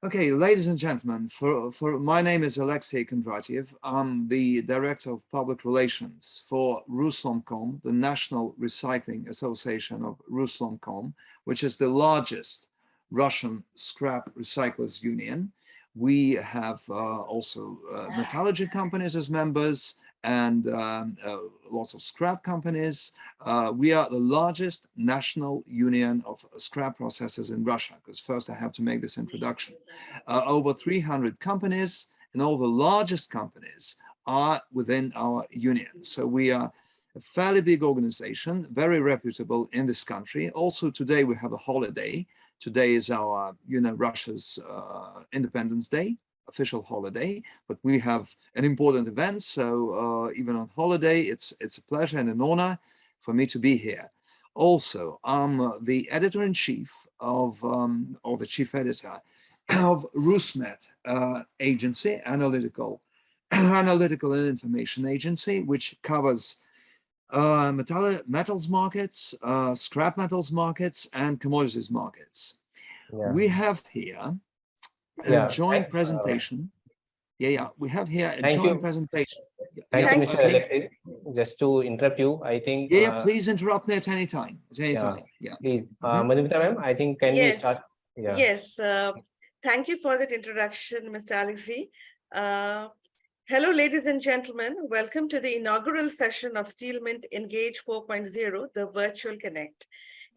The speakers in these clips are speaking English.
Okay, ladies and gentlemen, my name is Alexey Kondratiev. I'm the Director of Public Relations for Ruslankom, the National Recycling Association of Ruslankom, which is the largest Russian scrap recyclers union. We have also metallurgy companies as members and lots of scrap companies. We are the largest national union of scrap processors in Russia, because first I have to make this introduction. Over 300 companies, and all the largest companies are within our union. So we are a fairly big organization, very reputable in this country. Also today we have a holiday. Today is our, Russia's Independence Day, official holiday, but we have an important event. So even on holiday, it's a pleasure and an honor for me to be here. Also, I'm the editor-in-chief of, or the chief editor of RusMet agency, analytical and information agency, which covers metals markets, scrap metals markets, and commodities markets. Yeah. We have here a joint presentation. We have here a joint presentation. Thank you, Mr. Alexey. Just to interrupt you, I think. Please interrupt me at any time. Please, Madhumita ma'am, I think can we start? Yes. Thank you for that introduction, Mr. Alexey. Hello, ladies and gentlemen. Welcome to the inaugural session of SteelMint Engage 4.0, the Virtual Connect.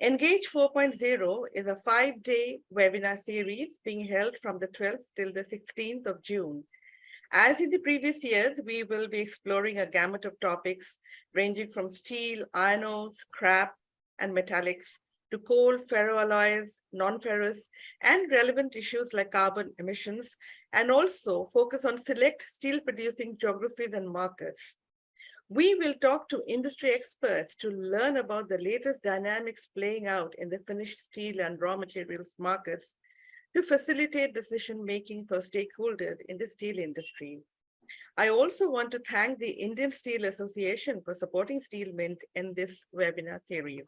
Engage 4.0 is a 5-day webinar series being held from the 12th till the 16th of June. As in the previous years, we will be exploring a gamut of topics ranging from steel, iron ore, scrap, and metallics, to coal, ferroalloys, non-ferrous, and relevant issues like carbon emissions, and also focus on select steel-producing geographies and markets. We will talk to industry experts to learn about the latest dynamics playing out in the finished steel and raw materials markets to facilitate decision-making for stakeholders in the steel industry. I also want to thank the Indian Steel Association for supporting SteelMint in this webinar series.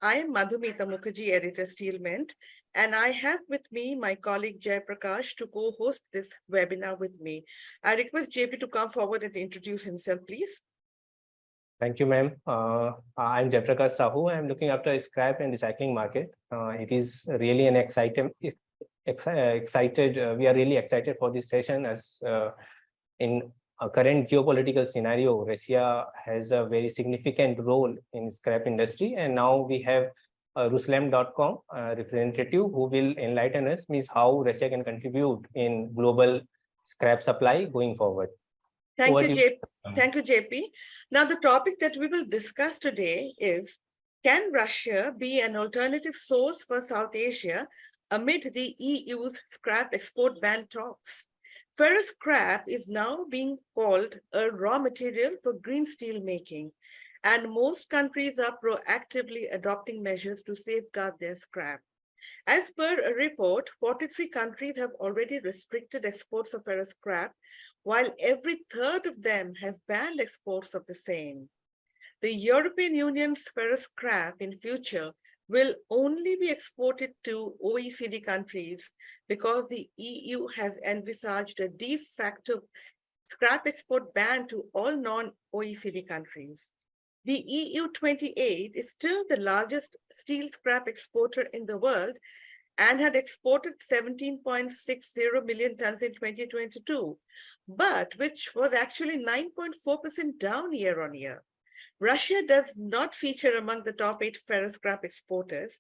I am Madhumita Mukherjee, editor SteelMint, and I have with me my colleague Jay Prakash to co-host this webinar with me. I request JP to come forward and introduce himself, please. Thank you, ma'am. I'm Jay Prakash Sahu. I'm looking after scrap and recycling market. It is really an we are really excited for this session, as in a current geopolitical scenario, Russia has a very significant role in scrap industry, and now we have Ruslam.com representative who will enlighten us, means how Russia can contribute in global scrap supply going forward. Thank you, JP. Thank you, JP. Now, the topic that we will discuss today is, can Russia be an alternative source for South Asia amid the EU's scrap export ban talks? Ferrous scrap is now being called a raw material for green steel making, and most countries are proactively adopting measures to safeguard their scrap. As per a report, 43 countries have already restricted exports of ferrous scrap, while every third of them has banned exports of the same. The European Union's ferrous scrap in future will only be exported to OECD countries because the EU has envisaged a de facto scrap export ban to all non-OECD countries. The EU 28 is still the largest steel scrap exporter in the world and had exported 17.60 million tons in 2022, but which was actually 9.4% down year on year. Russia does not feature among the top 8 ferrous scrap exporters.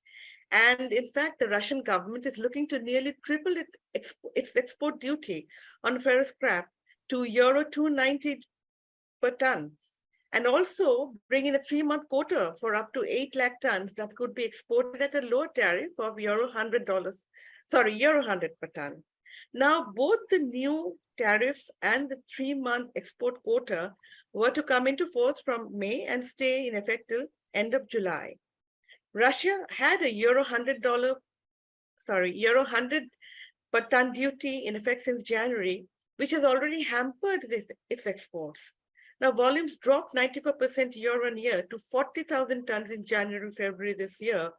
And in fact, the Russian government is looking to nearly triple its export duty on ferrous scrap to euro 290 per ton, and also bring in a 3-month quota for up to 8 lakh tons that could be exported at a lower tariff of euro 100 per ton. Now, both the new tariffs and the 3-month export quota were to come into force from May and stay in effect till end of July. Russia had a euro 100 per ton duty in effect since January, which has already hampered its exports. Now, volumes dropped 94% year on year to 40,000 tons in January, February this year,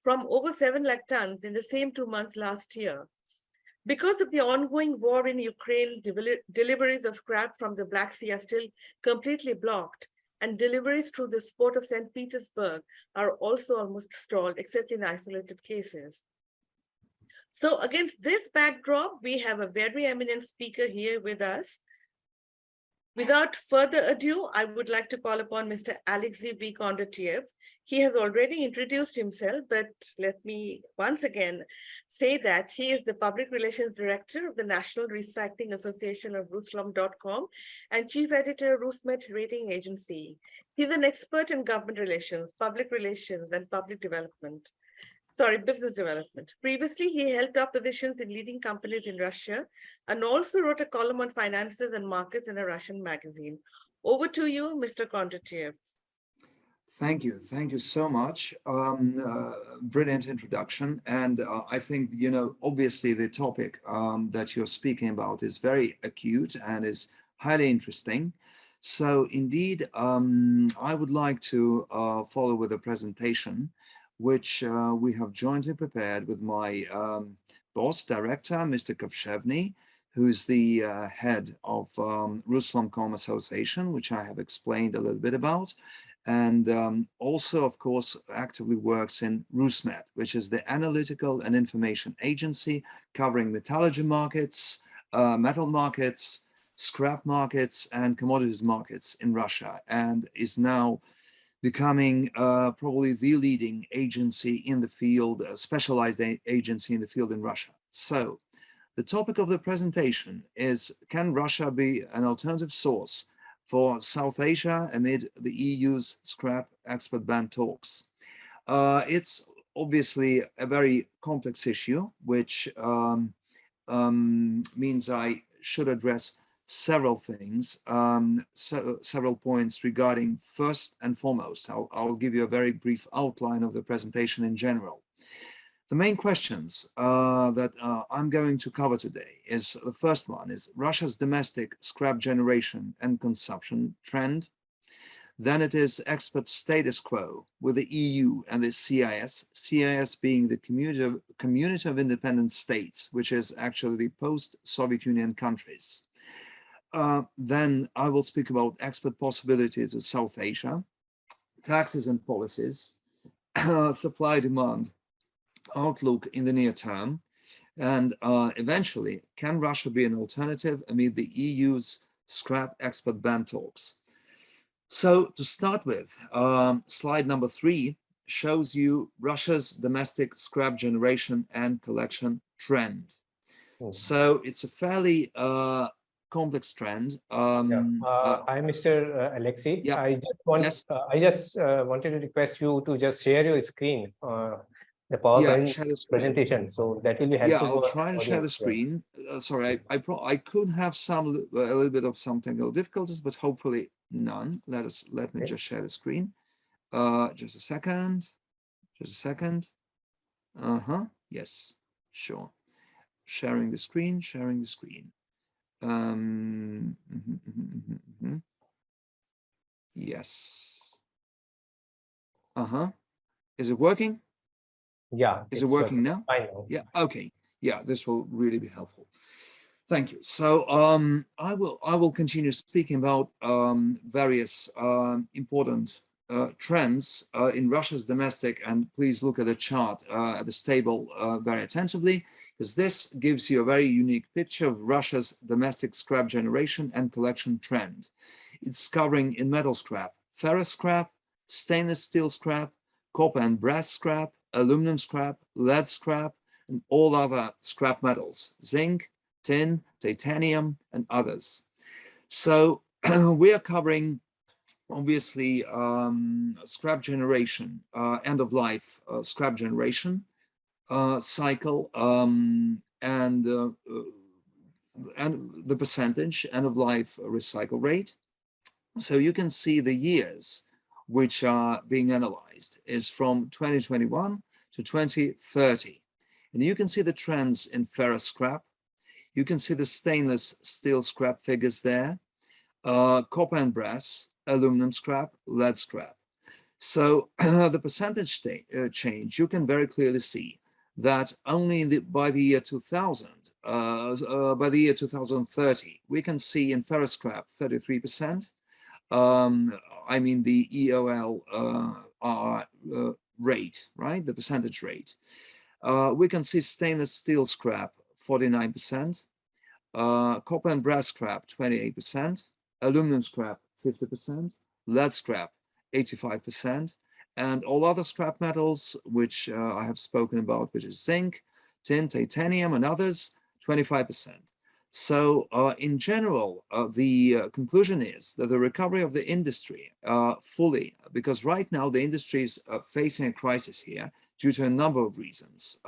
from over 7 lakh tons in the same 2 months last year. Because of the ongoing war in Ukraine, deliveries of scrap from the Black Sea are still completely blocked, and deliveries through the port of St. Petersburg are also almost stalled, except in isolated cases. So against this backdrop, we have a very eminent speaker here with us. Without further ado, I would like to call upon Mr. Alexey V. Kondratiev. He has already introduced himself, but let me once again say that he is the Public Relations Director of the National Recycling Association of Russlom.com and Chief Editor, RusMet Rating Agency. He's an expert in government relations, public relations, and business development. Previously, he held top positions in leading companies in Russia and also wrote a column on finances and markets in a Russian magazine. Over to you, Mr. Kondratiev. Thank you. Thank you so much. Brilliant introduction. And I think, obviously the topic that you're speaking about is very acute and is highly interesting. So indeed, I would like to follow with a presentation which we have jointly prepared with my boss, director, Mr. Kovshevny, who's the head of Russlom.com Association, which I have explained a little bit about, and also, of course, actively works in RusMet, which is the analytical and information agency covering metallurgy markets, metal markets, scrap markets, and commodities markets in Russia, and is now becoming probably the leading agency in the field, specialized agency in the field in Russia. So the topic of the presentation is, can Russia be an alternative source for South Asia amid the EU's scrap export ban talks? It's obviously a very complex issue, which means I should address several things, several points regarding, first and foremost, I'll give you a very brief outline of the presentation in general. The main questions that I'm going to cover today is, the first one is Russia's domestic scrap generation and consumption trend. Then it is export status quo with the EU and the CIS being the Community of Independent States, which is actually the post-Soviet Union countries. Then I will speak about export possibilities of South Asia, taxes and policies, supply-demand outlook in the near term, and eventually, can Russia be an alternative amid the EU's scrap export ban talks? So to start with, slide number 3 shows you Russia's domestic scrap generation and collection trend. So it's a fairly complex trend. Hi, Mr. Alexey. Yeah. I just wanted to request you to just share your screen, the PowerPoint presentation. So that will be helpful. Yeah, I'll try to share the screen. Sorry, I could have a little bit of some technical difficulties, but hopefully none. Let me just share the screen. Just a second. Yes, sure. Sharing the screen. Yes. Is it working? Yeah. Is it working now? I know. Yeah. Okay. Yeah, this will really be helpful. Thank you. So I will continue speaking about various important trends in Russia's domestic, and please look at the chart at this table very attentively, because this gives you a very unique picture of Russia's domestic scrap generation and collection trend. It's covering in metal scrap, ferrous scrap, stainless steel scrap, copper and brass scrap, aluminum scrap, lead scrap, and all other scrap metals, zinc, tin, titanium, and others. So we are covering, obviously, scrap generation, end-of-life scrap generation cycle, and the percentage end-of-life recycle rate. So you can see the years which are being analyzed is from 2021 to 2030. And you can see the trends in ferrous scrap. You can see the stainless steel scrap figures there, copper and brass, aluminum scrap, lead scrap. So the percentage change, you can very clearly see that only by the year 2000, by the year 2030, we can see in ferrous scrap 33%. I mean the EOL rate, right? The percentage rate. We can see stainless steel scrap 49%, copper and brass scrap 28%, aluminum scrap 50%, lead scrap 85%, and all other scrap metals, which I have spoken about, which is zinc, tin, titanium, and others, 25%. So in general, the conclusion is that the recovery of the industry fully, because right now the industry is facing a crisis here due to a number of reasons.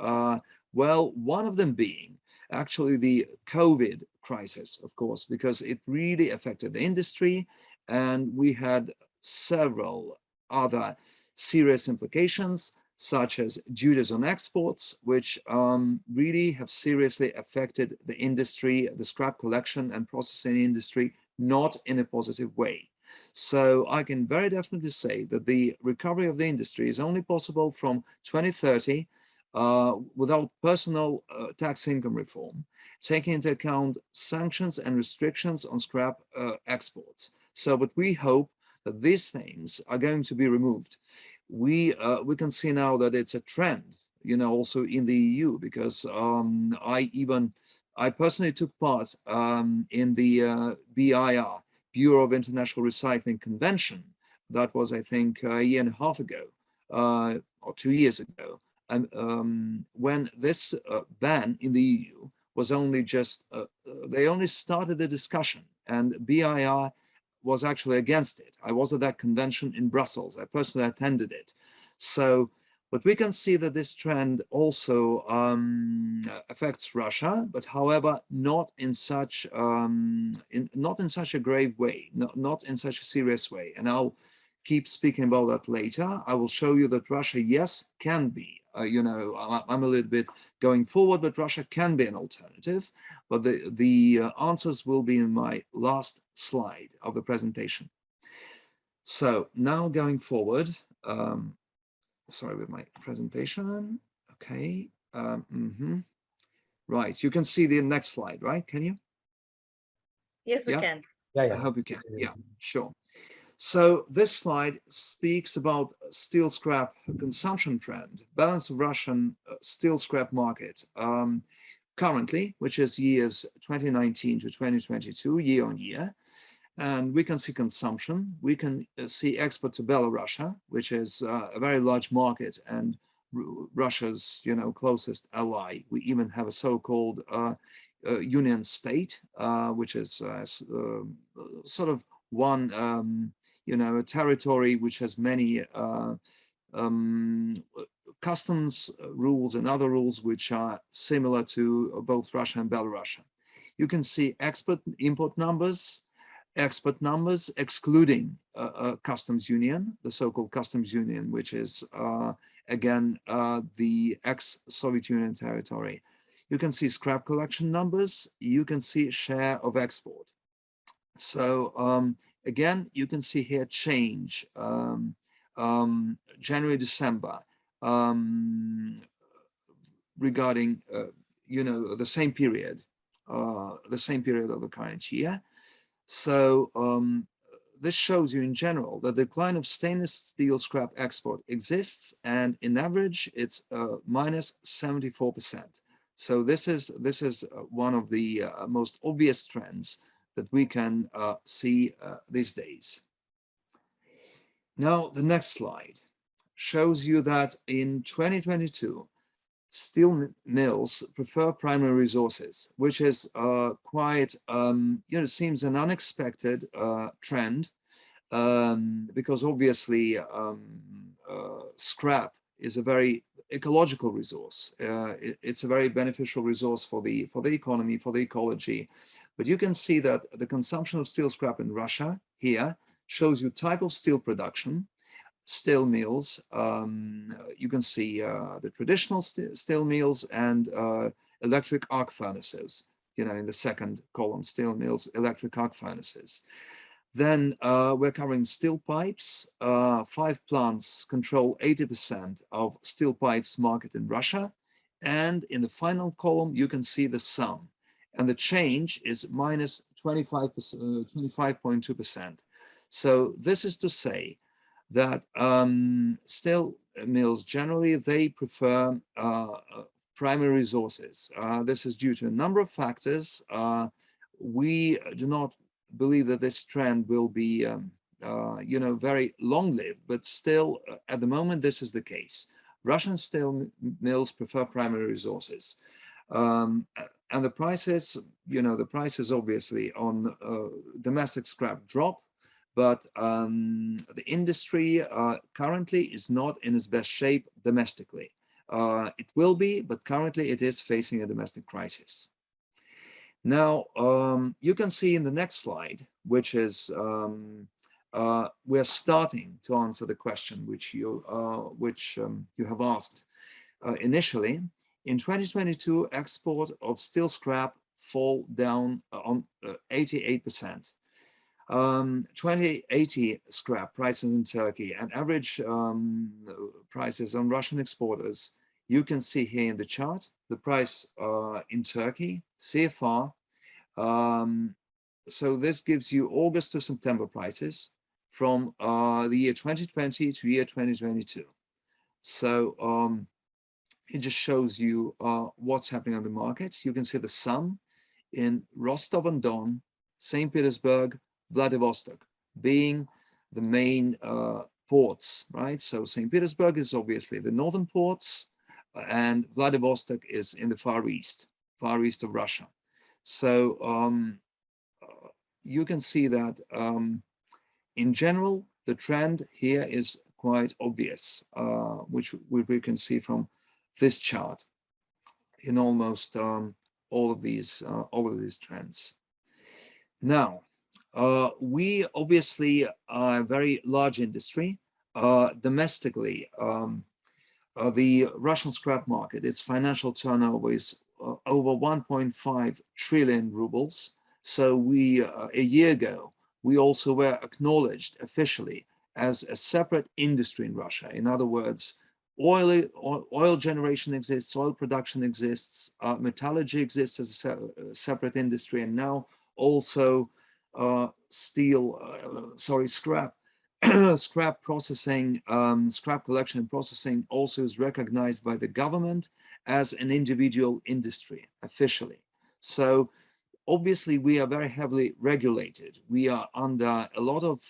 Well, one of them being actually the COVID crisis, of course, because it really affected the industry, and we had several other serious implications, such as duties on exports, which really have seriously affected the industry, the scrap collection and processing industry, not in a positive way. So I can very definitely say that the recovery of the industry is only possible from 2030 without personal tax income reform, taking into account sanctions and restrictions on scrap exports. So, but we hope that these things are going to be removed. We can see now that it's a trend, you know, also in the EU, because I personally took part in the BIR, Bureau of International Recycling Convention. That was, I think, a year and a half ago, or 2 years ago. And when this ban in the EU was only just, they only started the discussion, and BIR was actually against it. I was at that convention in Brussels. I personally attended it. So, but we can see that this trend also affects Russia, but however, not in such not in such a grave way, not in such a serious way. And I'll keep speaking about that later. I will show you that Russia, yes, can be. You know, I'm a little bit going forward, but Russia can be an alternative. But the answers will be in my last slide of the presentation. So now going forward, sorry with my presentation. Okay. Right. You can see the next slide, right? Can you? Yes, we can. Yeah, I hope you can. Yeah, sure. So this slide speaks about steel scrap consumption trend, balance of Russian steel scrap market currently, which is years 2019 to 2022, year on year. And we can see consumption. We can see export to Belarus, which is a very large market and Russia's, you know, closest ally. We even have a so-called union state, which is sort of one you know, a territory which has many customs rules and other rules which are similar to both Russia and Belarus. You can see import numbers, export numbers excluding customs union, the so-called customs union, which is again the ex-Soviet Union territory. You can see scrap collection numbers. You can see share of export. So again, you can see here change January, December regarding you know, the same period of the current year. So this shows you in general that the decline of stainless steel scrap export exists, and in average it's minus 74%. So this is one of the most obvious trends that we can see these days. Now, the next slide shows you that in 2022, steel mills prefer primary resources, which is quite, you know, seems an unexpected trend, because obviously scrap is a very ecological resource. It's a very beneficial resource for the economy, for the ecology. But you can see that the consumption of steel scrap in Russia here shows you type of steel production, steel mills. You can see the traditional steel mills and electric arc furnaces, you know, in the second column, steel mills, electric arc furnaces. Then we're covering steel pipes. 5 plants control 80% of steel pipes market in Russia. And in the final column, you can see the sum. And the change is minus 25.2%. So this is to say that steel mills generally, they prefer primary resources. This is due to a number of factors. We do not believe that this trend will be very long-lived, but still at the moment this is the case. Russian steel mills prefer primary resources. And the prices, the prices obviously on domestic scrap drop, but the industry currently is not in its best shape domestically. It will be, but currently it is facing a domestic crisis. Now, you can see in the next slide, which is we're starting to answer the question which you have asked initially. In 2022, export of steel scrap fall down on 88%. 2080 scrap prices in Turkey and average prices on Russian exporters. You can see here in the chart the price in Turkey, CFR. So this gives you August to September prices from the year 2020 to year 2022. So it just shows you what's happening on the market. You can see the sum in Rostov-on-Don, St. Petersburg, Vladivostok being the main ports, right? So St. Petersburg is obviously the northern ports, and Vladivostok is in the far east of Russia. So you can see that in general, the trend here is quite obvious, which we can see from this chart in almost all of these trends. Now, we obviously are a very large industry. Domestically, the Russian scrap market, its financial turnover is over 1.5 trillion rubles. So a year ago, we also were acknowledged officially as a separate industry in Russia. In other words, oil generation exists, oil production exists, metallurgy exists as a separate industry, and now also scrap scrap processing, scrap collection and processing also is recognized by the government as an individual industry officially. So obviously we are very heavily regulated. We are under a lot of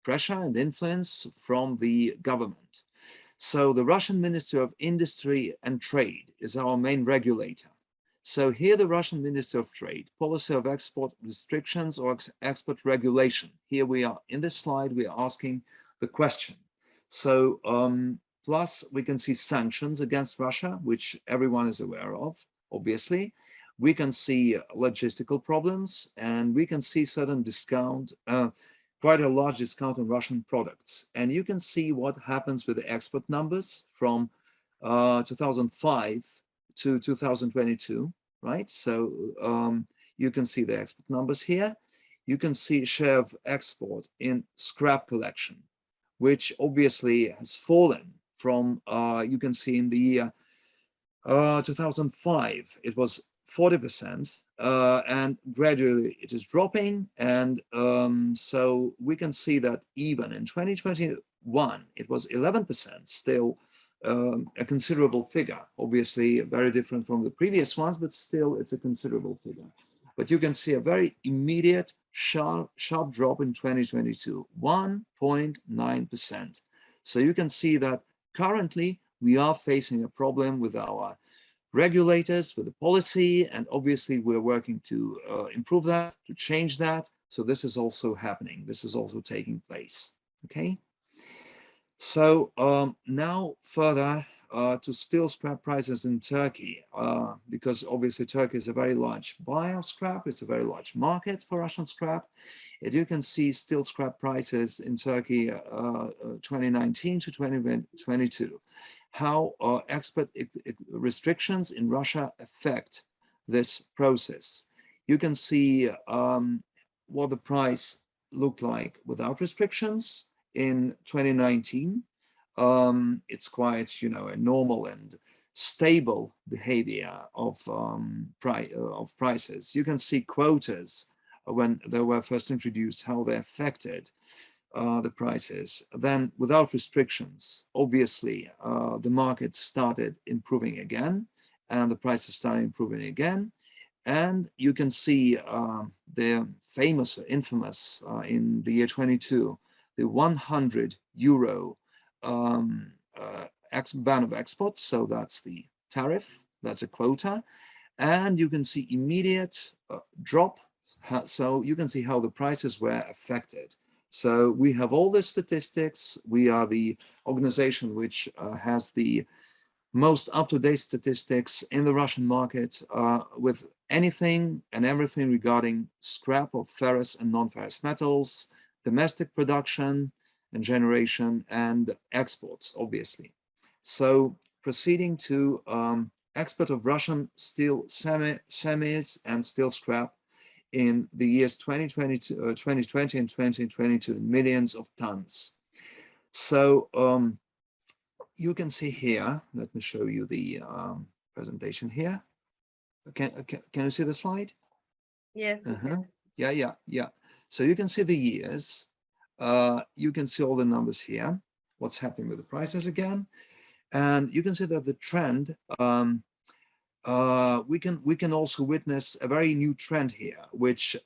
pressure and influence from the government. So the Russian Ministry of Industry and Trade is our main regulator. So here the Russian Ministry of Trade, policy of export restrictions or export regulation. Here we are in this slide, we are asking the question. So plus we can see sanctions against Russia, which everyone is aware of, obviously. We can see logistical problems, and we can see certain discount, quite a large discount on Russian products. And you can see what happens with the export numbers from 2005 to 2022, right? So you can see the export numbers here. You can see share of export in scrap collection, which obviously has fallen from, you can see in the year 2005, it was 40%, and gradually it is dropping. And so we can see that even in 2021, it was 11%, still a considerable figure, obviously very different from the previous ones, but still it's a considerable figure. But you can see a very immediate, sharp drop in 2022, 1.9%. So you can see that currently we are facing a problem with our regulators, with the policy, and obviously we're working to improve that, to change that. So this is also happening. This is also taking place, okay? So now further to steel scrap prices in Turkey, because obviously Turkey is a very large buyer of scrap. It's a very large market for Russian scrap. And you can see steel scrap prices in Turkey 2019 to 2022. How export restrictions in Russia affect this process. You can see what the price looked like without restrictions in 2019. It's quite, a normal and stable behavior of prices. You can see quotas when they were first introduced, how they affected the prices. Then without restrictions, obviously, the market started improving again, and the prices started improving again. And you can see the famous, infamous, in the year 22, the 100 euro ban of exports. So that's the tariff, that's a quota. And you can see immediate drop. So you can see how the prices were affected. So we have all the statistics. We are the organization which has the most up-to-date statistics in the Russian market with anything and everything regarding scrap of ferrous and non-ferrous metals, domestic production and generation, and exports, obviously. So proceeding to export of Russian steel semis and steel scrap in the years 2020 and 2022 in millions of tons. So you can see here, let me show you the presentation here. Can you see the slide? Yes. Yeah. So you can see the years. You can see all the numbers here, what's happening with the prices again. And you can see that the trend, we can also witness a very new trend here, which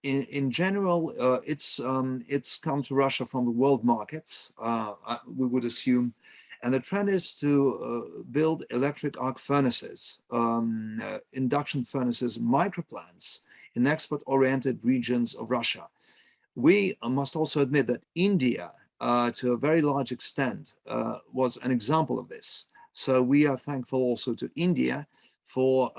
in general, it's come to Russia from the world markets, we would assume. And the trend is to build electric arc furnaces, induction furnaces, microplants in export-oriented regions of Russia. We must also admit that India, to a very large extent, was an example of this. So we are thankful also to India for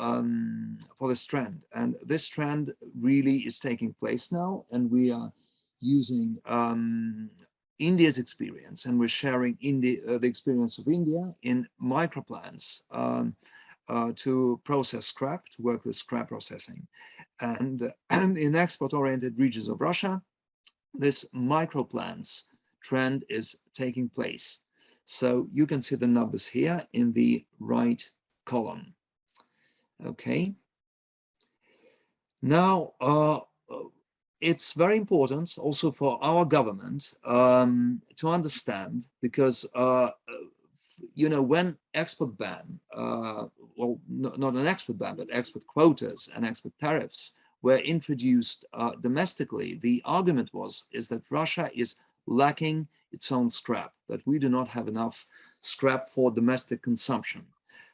this trend. And this trend really is taking place now, and we are using India's experience, and we're sharing the experience of India in microplants to process scrap, to work with scrap processing. And in export-oriented regions of Russia, this microplants trend is taking place. So you can see the numbers here in the right column. Okay. Now, it's very important also for our government to understand, because you know, when export ban, well, not an export ban, but export quotas and export tariffs were introduced domestically, the argument is that Russia is lacking its own scrap, that we do not have enough scrap for domestic consumption.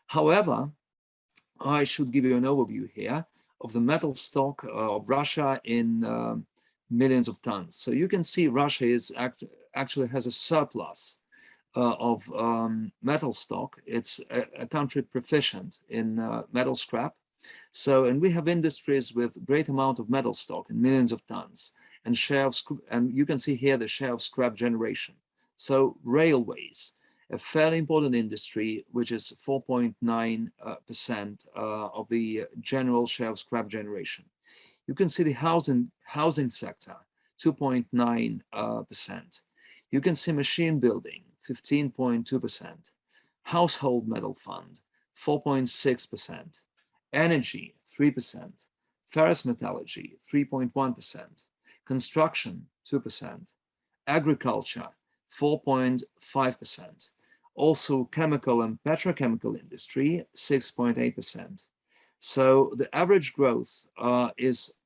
However, I should give you an overview here of the metal stock of Russia in millions of tons. So you can see Russia is actually has a surplus of metal stock. It's a country proficient in metal scrap. So, and we have industries with great amount of metal stock in millions of tons, and share of, and you can see here the share of scrap generation. So railways, a fairly important industry, which is 4.9% of the general share of scrap generation. You can see the housing sector, 2.9%. You can see machine building, 15.2%. Household metal fund, 4.6%. Energy, 3%. Ferrous metallurgy, 3.1%. Construction, 2%. Agriculture, 4.5%. Also chemical and petrochemical industry, 6.8%. So the average growth is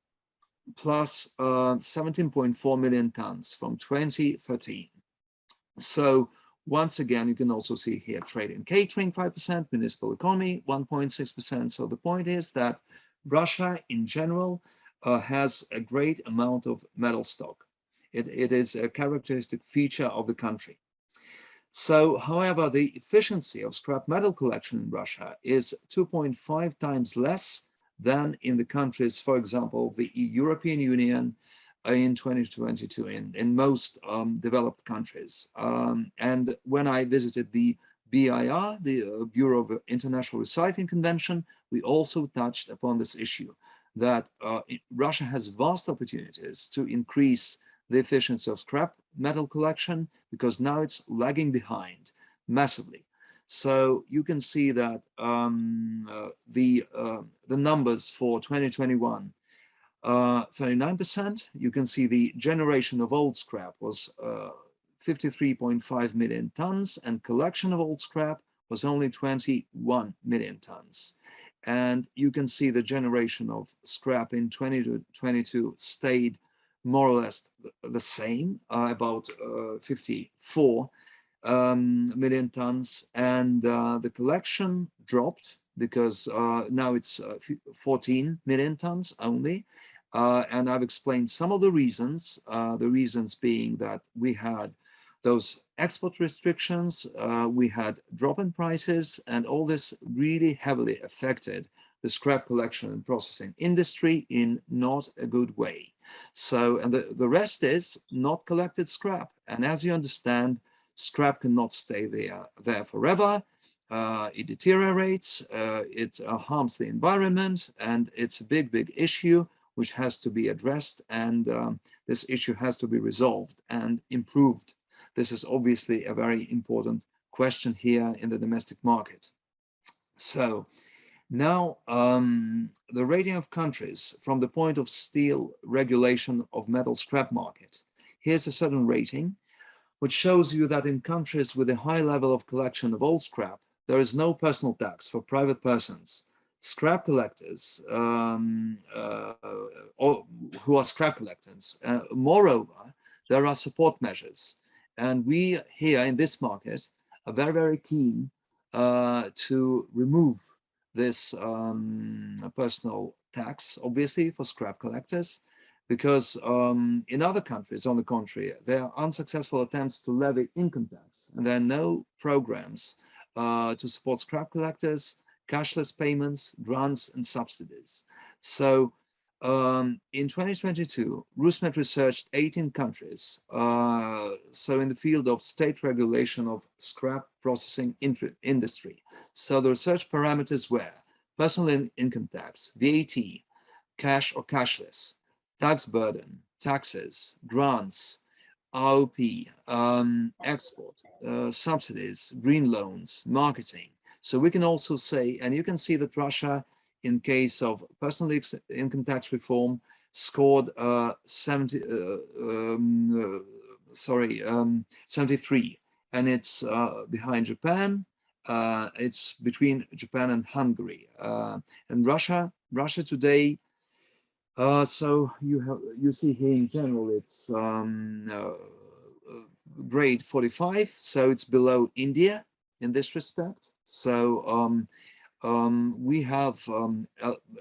plus 17.4 million tons from 2013. So once again, you can also see here trade and catering, 5%, municipal economy, 1.6%. So the point is that Russia in general has a great amount of metal stock. It is a characteristic feature of the country. So, however, the efficiency of scrap metal collection in Russia is 2.5 times less than in the countries, for example, the European Union in 2022, in most developed countries. And when I visited the BIR, the Bureau of International Recycling Convention, we also touched upon this issue, that Russia has vast opportunities to increase the efficiency of scrap metal collection, because now it's lagging behind massively. So you can see that the numbers for 2021, 39%. You can see the generation of old scrap was 53.5 million tons, and collection of old scrap was only 21 million tons. And you can see the generation of scrap in 2022 stayed more or less the same, about 54 million tons, and the collection dropped because now it's 14 million tons only. And I've explained some of the reasons being that we had those export restrictions, we had drop in prices, and all this really heavily affected the scrap collection and processing industry in not a good way. So, and the rest is not collected scrap. And as you understand, scrap cannot stay there forever. It deteriorates, it harms the environment, and it's a big issue which has to be addressed, and this issue has to be resolved and improved. This is obviously a very important question here in the domestic market. So now the rating of countries from the point of steel regulation of metal scrap market. Here's a certain rating which shows you that in countries with a high level of collection of old scrap, there is no personal tax for private persons. Scrap collectors, who are scrap collectors. Moreover, there are support measures. And we here in this market are very keen to remove this personal tax, obviously, for scrap collectors, because in other countries, on the contrary, there are unsuccessful attempts to levy income tax, and there are no programs to support scrap collectors, cashless payments, grants, and subsidies. So in 2022, RusMet researched 18 countries, so in the field of state regulation of scrap processing industry. So the research parameters were personal income tax, VAT, cash or cashless, tax burden, taxes, grants, AOP, export, subsidies, green loans, marketing. So we can also say, and you can see that Russia, in case of personal income tax reform, scored 73, and it's behind Japan. It's between Japan and Hungary, and Russia today. So you see here in general it's grade 45, so it's below India in this respect. So we have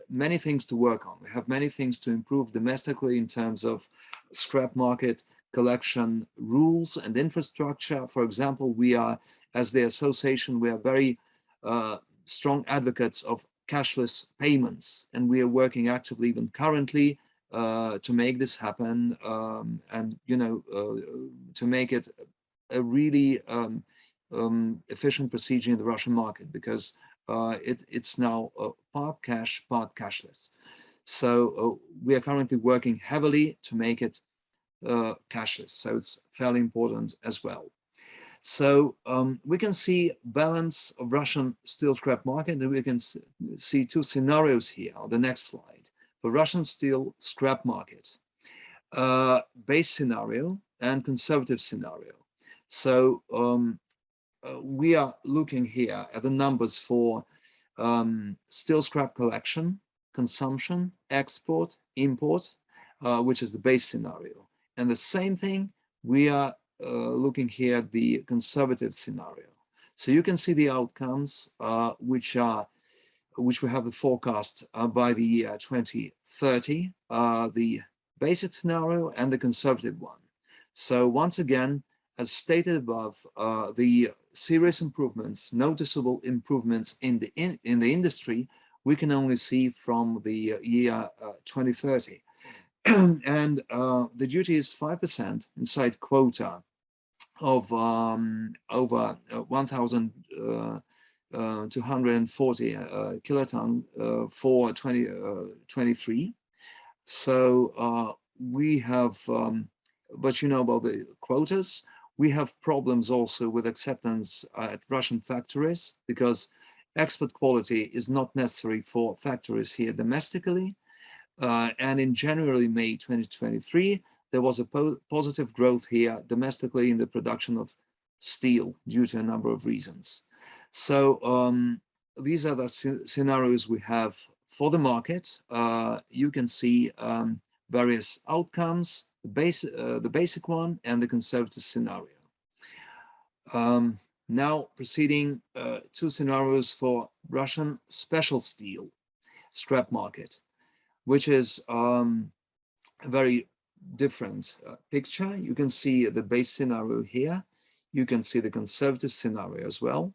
many things to work on. We have many things to improve domestically in terms of scrap market collection rules and infrastructure. For example, we are, as the association, we are very strong advocates of cashless payments, and we are working actively even currently to make this happen, and to make it a really efficient procedure in the Russian market, because it's now part cash, part cashless. So we are currently working heavily to make it cashless. So it's fairly important as well. So we can see balance of Russian steel scrap market, and we can see two scenarios here on the next slide. For Russian steel scrap market, base scenario and conservative scenario. So we are looking here at the numbers for steel scrap collection, consumption, export, import, which is the base scenario. And the same thing, we are looking here at the conservative scenario. So you can see the outcomes, which we have the forecast by the year 2030, the basic scenario and the conservative one. So once again, as stated above, the serious improvements, noticeable improvements in the industry, we can only see from the year 2030. And the duty is 5% inside quota of over 1,240 kilotons for 2023. So we have, but you know about the quotas. We have problems also with acceptance at Russian factories because export quality is not necessary for factories here domestically. And in January, May 2023, there was a positive growth here domestically in the production of steel due to a number of reasons. So these are the scenarios we have for the market. You can see various outcomes, the basic one and the conservative scenario. Now proceeding two scenarios for Russian special steel scrap market, which is a very different picture. You can see the base scenario here. You can see the conservative scenario as well.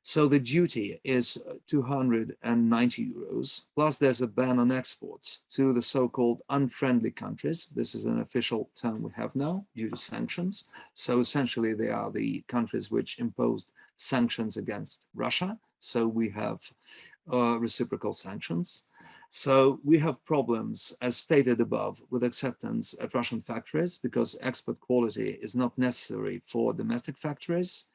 So the duty is 290 euros, plus there's a ban on exports to the so-called unfriendly countries. This is an official term we have now due to sanctions. So essentially they are the countries which imposed sanctions against Russia. So we have reciprocal sanctions. So we have problems, as stated above, with acceptance at Russian factories because export quality is not necessary for domestic factories.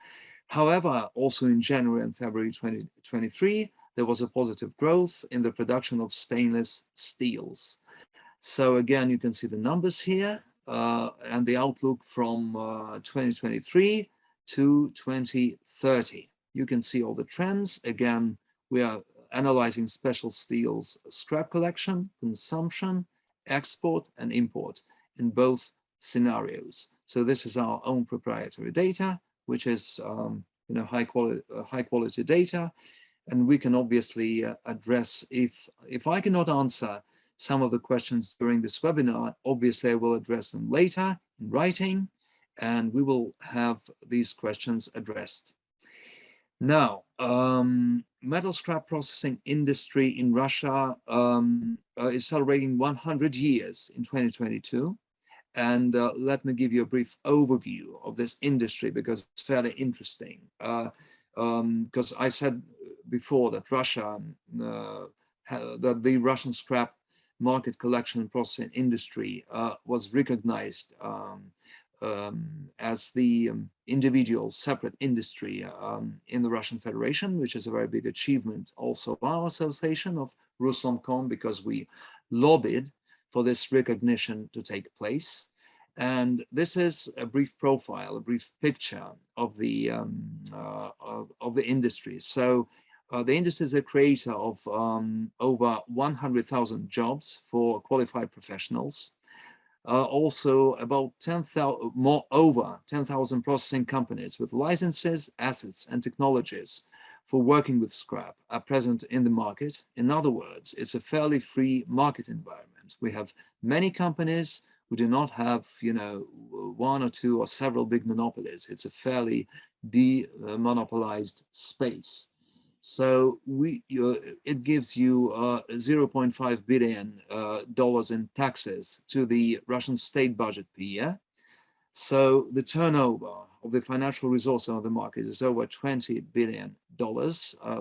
However, also in January and February 2023, there was a positive growth in the production of stainless steels. So again, you can see the numbers here and the outlook from 2023 to 2030. You can see all the trends. Again, we are analyzing special steel's scrap collection, consumption, export, and import in both scenarios. So this is our own proprietary data, which is high quality data, and we can obviously address if I cannot answer some of the questions during this webinar, obviously I will address them later in writing, and we will have these questions addressed. Now, metal scrap processing industry in Russia is celebrating 100 years in 2022. And let me give you a brief overview of this industry because it's fairly interesting. Because I said before that that the Russian scrap market collection and processing industry was recognized as the individual separate industry in the Russian Federation, which is a very big achievement also of our association of Ruslomcom, because we lobbied for this recognition to take place. And this is a brief profile, a brief picture of the industry. So the industry is a creator of over 100,000 jobs for qualified professionals. Also about 10,000, over 10,000 processing companies with licenses, assets, and technologies for working with scrap are present in the market. In other words, it's a fairly free market environment. We have many companies who do not have, one or two or several big monopolies. It's a fairly demonopolized space. So it gives you $0.5 billion in taxes to the Russian state budget per year. So the turnover of the financial resource on the market is over $20 billion,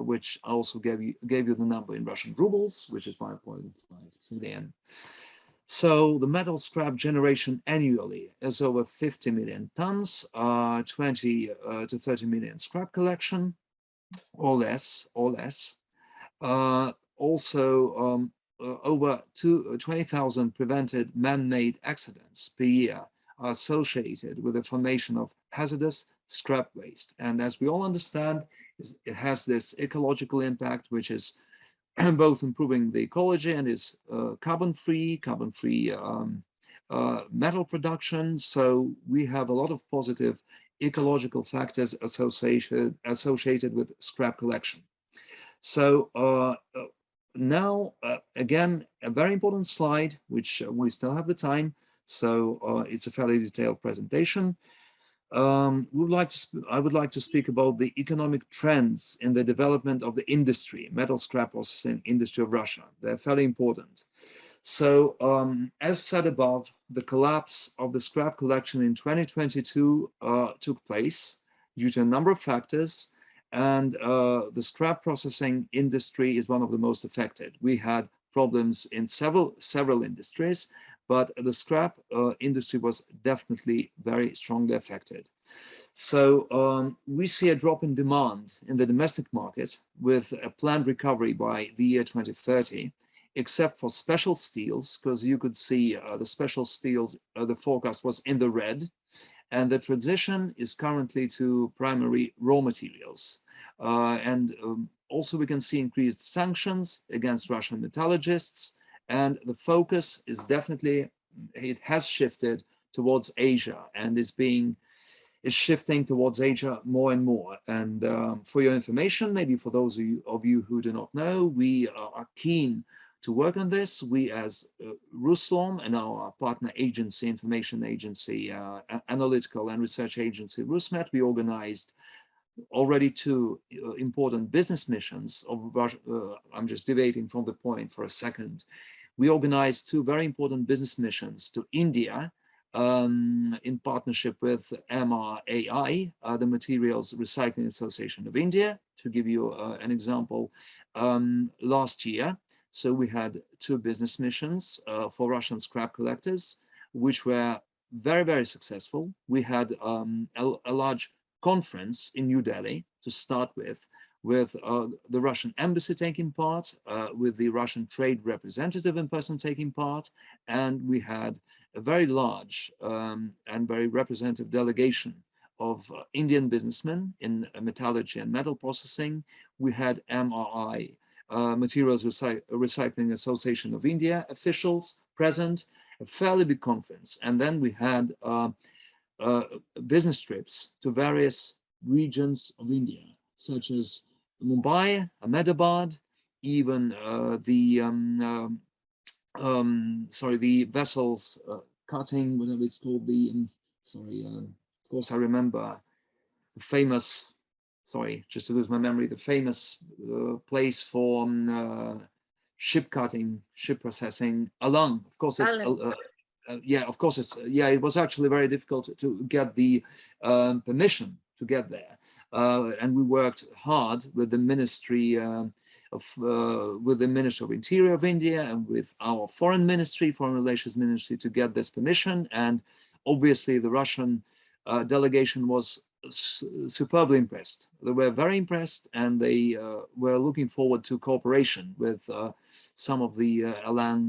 which I also gave you the number in Russian rubles, which is 5.5 trillion. So the metal scrap generation annually is over 50 million tons, 20 to 30 million scrap collection, or less. Also, over 20,000 prevented man-made accidents per year are associated with the formation of hazardous scrap waste. And as we all understand, it has this ecological impact, which is both improving the ecology and is carbon-free metal production. So we have a lot of positive ecological factors associated with scrap collection. So now, again, a very important slide, which we still have the time. So it's a fairly detailed presentation. I would like to speak about the economic trends in the development of the industry, metal scrap processing industry of Russia. They're fairly important. So as said above, the collapse of the scrap collection in 2022 took place due to a number of factors, and the scrap processing industry is one of the most affected. We had problems in several industries, but the scrap industry was definitely very strongly affected. So we see a drop in demand in the domestic market with a planned recovery by the year 2030, except for special steels, because you could see the special steels, the forecast was in the red, and the transition is currently to primary raw materials. Also we can see increased sanctions against Russian metallurgists, and the focus is definitely, it has shifted towards Asia and is shifting towards Asia more and more. And for your information, maybe for those of you who do not know, we are keen to work on this. We as Russlom and our partner agency, information agency, analytical and research agency, RusMet, we organized already two important business missions of Russia. I'm just deviating from the point for a second. We organized two very important business missions to India in partnership with MRAI, the Materials Recycling Association of India. To give you an example, last year, so we had two business missions for Russian scrap collectors, which were very, very successful. We had a large conference in New Delhi to start with the Russian embassy taking part, with the Russian trade representative in person taking part, and we had a very large and very representative delegation of Indian businessmen in metallurgy and metal processing. We had MRI, Materials Recycling Association of India officials present, a fairly big conference. And then we had business trips to various regions of India, such as Mumbai, Ahmedabad, even the vessels cutting, whatever it's called, of course I remember the famous, just to lose my memory, the famous place for ship cutting, ship processing, Alang. Of course, it's it was actually very difficult to get the permission to get there, and we worked hard with the Ministry with the Minister of Interior of India and with our Foreign Relations Ministry to get this permission. And obviously, the Russian delegation was superbly impressed. They were very impressed, and they were looking forward to cooperation with some of the Alang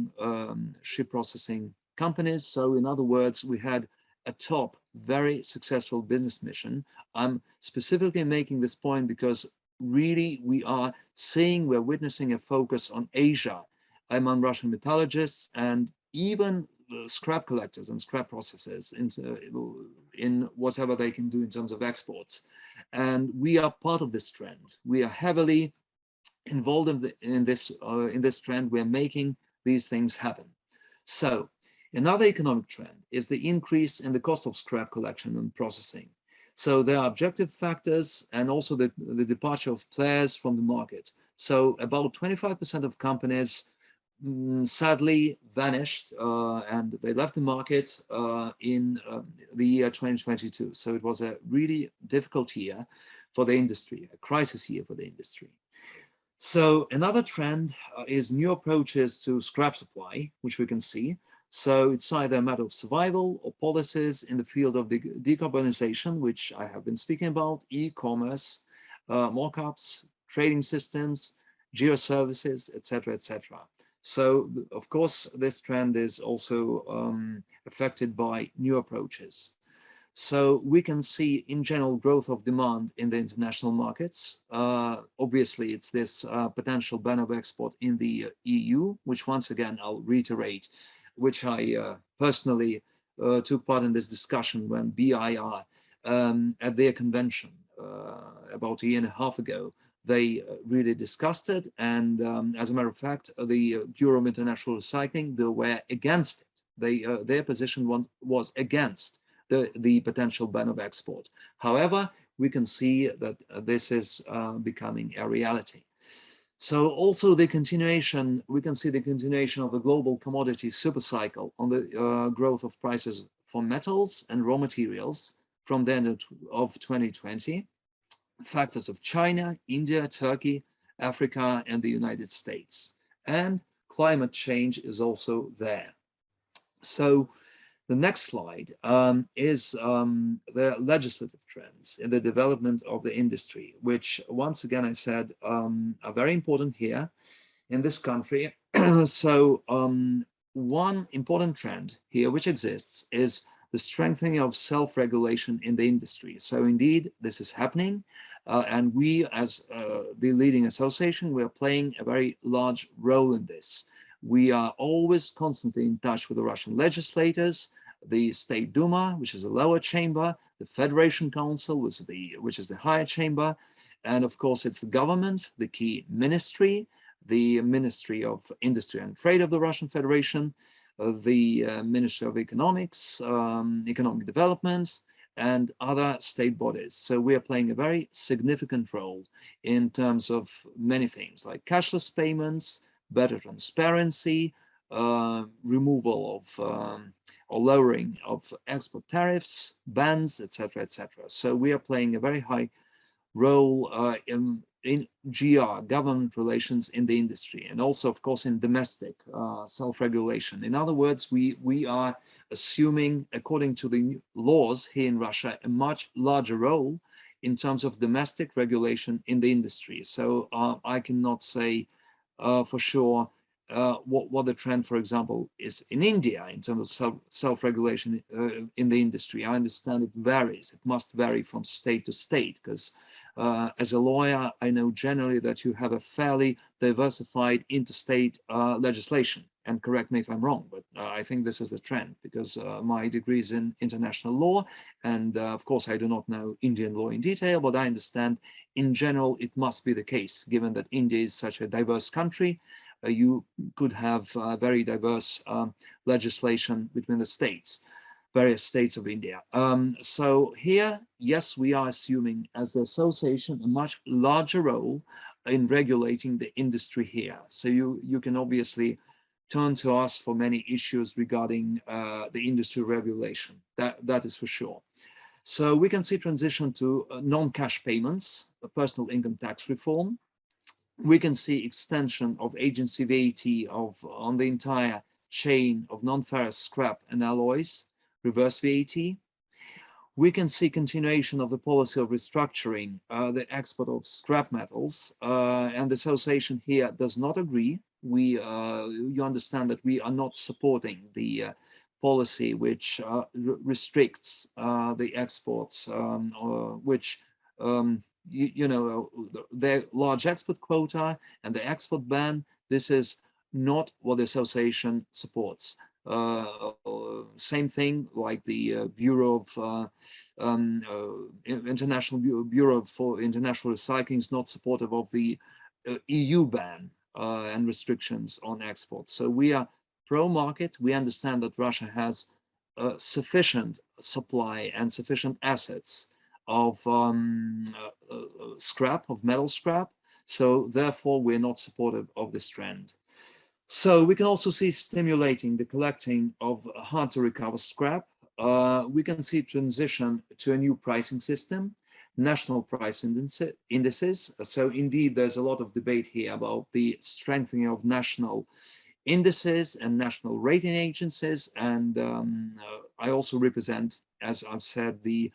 ship processing companies. So in other words, we had a top, very successful business mission. I'm specifically making this point because really we're witnessing a focus on Asia among Russian metallurgists and even scrap collectors and scrap processors in whatever they can do in terms of exports. And we are part of this trend. We are heavily involved in this trend. We're making these things happen. So another economic trend is the increase in the cost of scrap collection and processing. So there are objective factors and also the departure of players from the market. So about 25% of companies sadly vanished and they left the market in the year 2022. So it was a really difficult year for the industry, a crisis year for the industry. So another trend is new approaches to scrap supply, which we can see. So it's either a matter of survival or policies in the field of decarbonization, which I have been speaking about, e-commerce, mock-ups, trading systems, geoservices, etc., etc. So, of course, this trend is also affected by new approaches. So we can see in general growth of demand in the international markets. Obviously, it's this potential ban of export in the EU, which once again, I'll reiterate, which I personally took part in this discussion when BIR at their convention about a year and a half ago, they really discussed it. And as a matter of fact, the Bureau of International Recycling, they were against it. Their position was against the potential ban of export. However, we can see that this is becoming a reality. So also the continuation, we can see the continuation of the global commodity supercycle on the growth of prices for metals and raw materials from the end of 2020. Factors of China, India, Turkey, Africa, and the United States. And climate change is also there. So the next slide is the legislative trends in the development of the industry, which once again I said are very important here in this country. So one important trend here which exists is the strengthening of self-regulation in the industry. So indeed, this is happening. And we, as the leading association, we are playing a very large role in this. We are always constantly in touch with the Russian legislators, the State Duma, which is the lower chamber, the Federation Council, which is the higher chamber, and of course it's the government, the key ministry, the Ministry of Industry and Trade of the Russian Federation, the Ministry of Economics, Economic Development, and other state bodies. So we are playing a very significant role in terms of many things like cashless payments, better transparency, removal of or lowering of export tariffs, bans, etc., etc. So we are playing a very high role in GR, government relations in the industry, and also, of course, in domestic self-regulation. In other words, we are assuming, according to the laws here in Russia, a much larger role in terms of domestic regulation in the industry. So I cannot say for sure what the trend, for example, is in India in terms of self-regulation in the industry. I understand it varies. It must vary from state to state, because as a lawyer, I know generally that you have a fairly diversified interstate legislation. And correct me if I'm wrong, but I think this is the trend, because my degree is in international law. And of course, I do not know Indian law in detail, but I understand in general, it must be the case, given that India is such a diverse country. You could have very diverse legislation between the states, various states of India. So here, yes, we are assuming as the association a much larger role in regulating the industry here. So you can obviously turn to us for many issues regarding the industry regulation. That is for sure. So we can see transition to non-cash payments, personal income tax reform. We can see extension of agency VAT on the entire chain of non-ferrous scrap and alloys, reverse VAT. We can see continuation of the policy of restructuring the export of scrap metals, and the association here does not agree. You understand that we are not supporting the policy which restricts the exports, which their large export quota and the export ban. This is not what the association supports. Same thing like the Bureau of International Bureau for International Recycling is not supportive of the EU ban and restrictions on exports. So we are pro-market. We understand that Russia has sufficient supply and sufficient assets of scrap, of metal scrap. So therefore, we're not supportive of this trend. So we can also see stimulating the collecting of hard to recover scrap. We can see transition to a new pricing system, national price indices. So indeed, there's a lot of debate here about the strengthening of national indices and national rating agencies. And I also represent, as I've said, the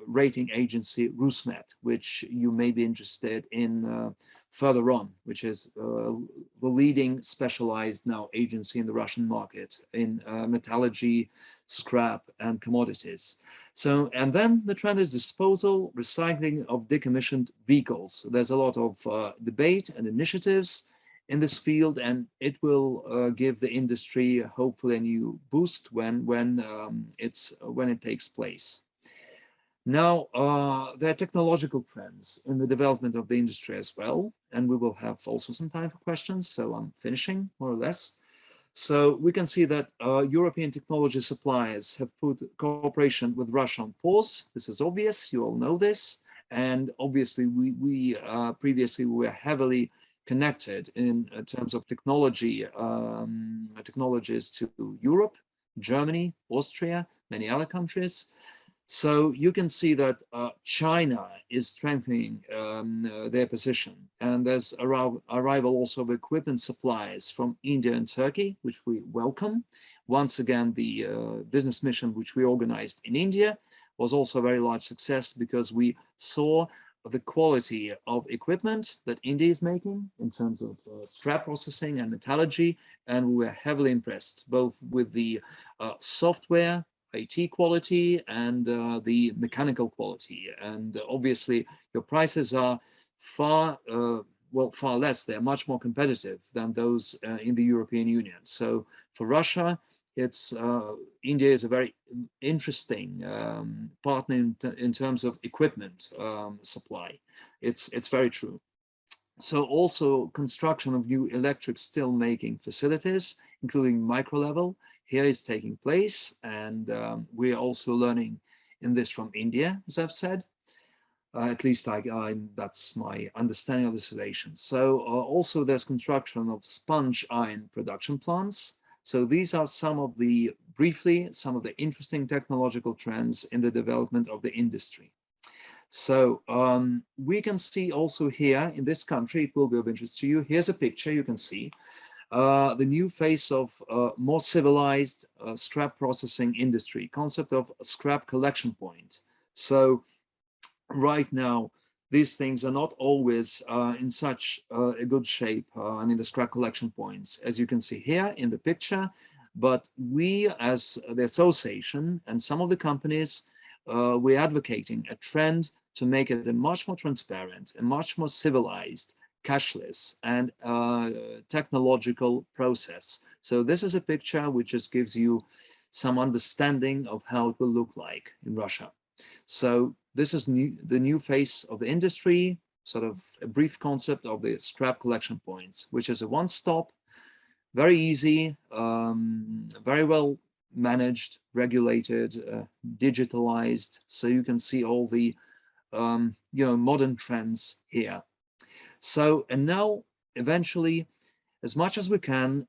rating agency Rusmet, which you may be interested in further on, which is the leading specialized now agency in the Russian market in metallurgy, scrap, and commodities. So, and then the trend is disposal, recycling of decommissioned vehicles. There's a lot of debate and initiatives in this field, and it will give the industry hopefully a new boost when it takes place. Now, there are technological trends in the development of the industry as well, and we will have also some time for questions, so I'm finishing more or less. So we can see that European technology suppliers have put cooperation with Russia on pause. This is obvious, you all know this, and obviously we previously were heavily connected in terms of technologies to Europe, Germany, Austria, many other countries. So you can see that China is strengthening their position, and there's arrival also of equipment supplies from India and Turkey, which we welcome. Once again, the business mission which we organized in India was also a very large success, because we saw the quality of equipment that India is making in terms of scrap processing and metallurgy, and we were heavily impressed both with the software, IT quality, and the mechanical quality. And obviously your prices are far far less. They're much more competitive than those in the European Union. So for Russia, it's India is a very interesting partner in terms of equipment supply. It's very true. So also construction of new electric steel making facilities, including micro level, here is taking place, and we are also learning in this from India, as I've said. At least that's my understanding of the situation. So also there's construction of sponge iron production plants. So these are briefly, some of the interesting technological trends in the development of the industry. So we can see also here in this country, it will be of interest to you. Here's a picture you can see. The new face of more civilized scrap processing industry, concept of scrap collection point. So right now, these things are not always in such a good shape. I mean, the scrap collection points, as you can see here in the picture, but we as the association and some of the companies, we're advocating a trend to make it a much more transparent, a much more civilized, cashless and technological process. So this is a picture which just gives you some understanding of how it will look like in Russia. So this is the new face of the industry, sort of a brief concept of the scrap collection points, which is a one-stop, very easy, very well managed, regulated, digitalized. So you can see all the modern trends here. So, and now eventually, as much as we can,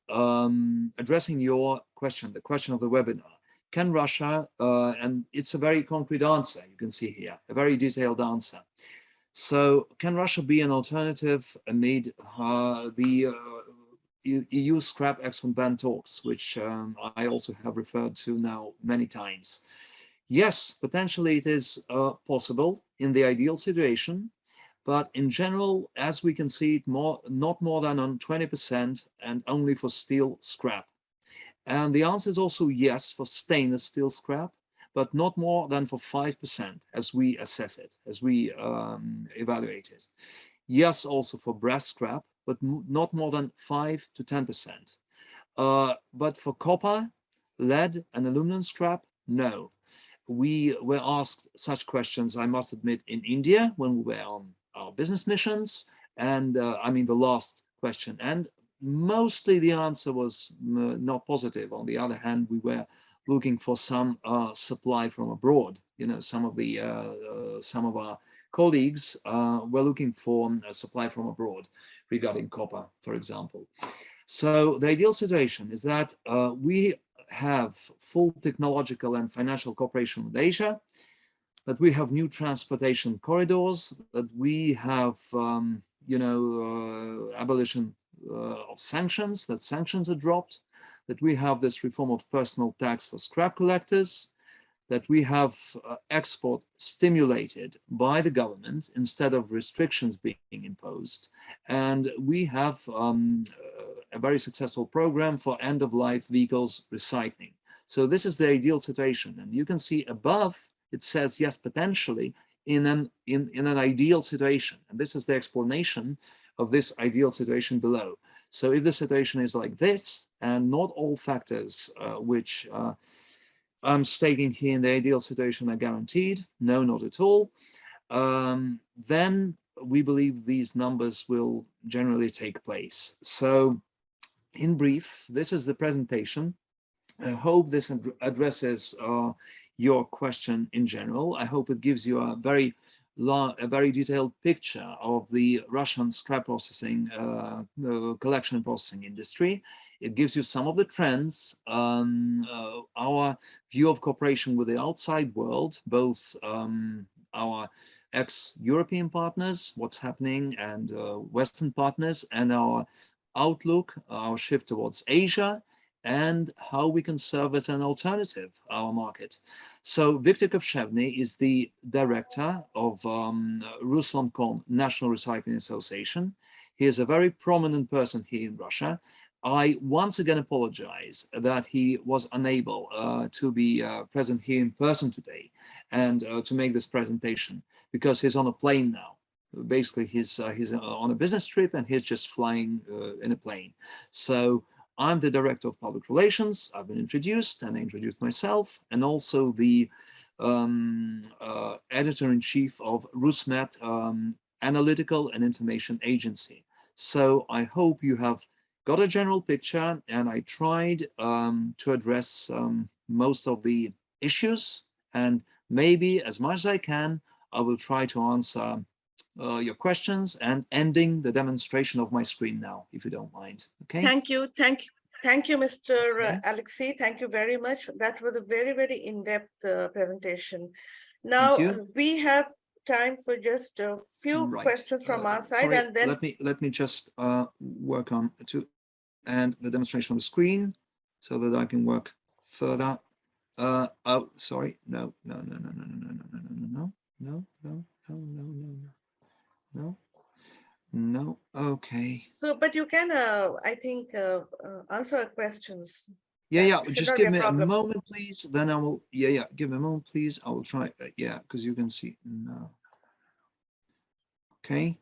addressing your question, the question of the webinar, can Russia, and it's a very concrete answer, you can see here, a very detailed answer. So can Russia be an alternative amid the EU scrap export ban talks, which I also have referred to now many times? Yes, potentially it is possible in the ideal situation, but in general, as we can see, not more than on 20% and only for steel scrap. And the answer is also yes for stainless steel scrap, but not more than for 5% as we assess it, as we evaluate it. Yes, also for brass scrap, but not more than 5 to 10%. But for copper, lead and aluminum scrap, no. We were asked such questions, I must admit, in India when we were on our business missions, and I mean the last question, and mostly the answer was not positive. On the other hand, we were looking for some supply from abroad. You know, some of our colleagues were looking for a supply from abroad regarding copper, for example. So the ideal situation is that we have full technological and financial cooperation with Asia, that we have new transportation corridors, that we have, abolition of sanctions, that sanctions are dropped, that we have this reform of personal tax for scrap collectors, that we have export stimulated by the government instead of restrictions being imposed. And we have a very successful program for end-of-life vehicles recycling. So this is the ideal situation. And you can see above, it says, yes, potentially in an ideal situation. And this is the explanation of this ideal situation below. So if the situation is like this, and not all factors which I'm stating here in the ideal situation are guaranteed, no, not at all, then we believe these numbers will generally take place. So in brief, this is the presentation. I hope this addresses your question in general. I hope it gives you a very a very detailed picture of the Russian scrap processing, collection and processing industry. It gives you some of the trends, our view of cooperation with the outside world, both our ex-European partners, what's happening, and Western partners, and our outlook, our shift towards Asia, and how we can serve as an alternative our market. So Viktor Kovshevny is the director of Ruslankom National Recycling Association. He is a very prominent person here in Russia. I once again apologize that he was unable to be present here in person today and to make this presentation, because he's on a plane now. Basically, he's on a business trip and he's just flying in a plane. So I'm the director of public relations. I've been introduced, and I introduced myself, and also the editor-in-chief of RusMet Analytical and Information Agency. So I hope you have got a general picture, and I tried to address most of the issues, and maybe as much as I can, I will try to answer your questions, and ending the demonstration of my screen now, if you don't mind. Okay. Thank you, Mr. Alexei. Thank you very much. That was a very, very in-depth presentation. Now we have time for just a few questions from our side, sorry, and then let me just work on to end the demonstration on the screen so that I can work further. Oh, sorry, no. No, okay. So, but you can, I think, answer our questions. Yeah, just give me a moment, please. Then I will, give me a moment, please. I will try, because you can see, no. Okay.